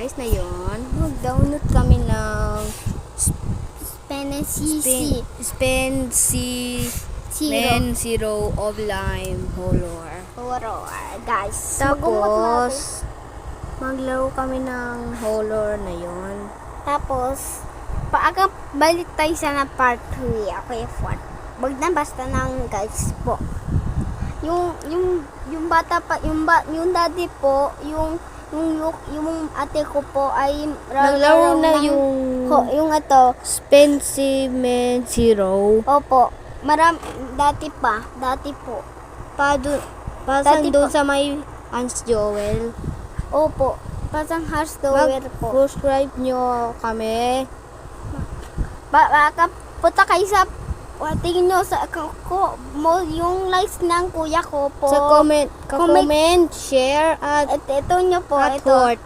guys, ngayon, mag-download kami ng Spin Zero Offline Horror. Guys. Tapos, maglaro kami ng horror na yon. Tapos, balik tayo sa part 3. Ako yung 4. Wag na basta ng guys po. Yung bata pa, yung daddy po, yung ate ko po ay Naglaro na yung ato. Spin Zero. Opo. Dati po. Pasan Dati doon po. sa may Hans Joel. Opo. Pasang hardware po. Mag-subscribe nyo kami. Punta kayo sa tingin nyo sa yung likes ng kuya ko po. Sa comment, share, at Ito nyo po. heart.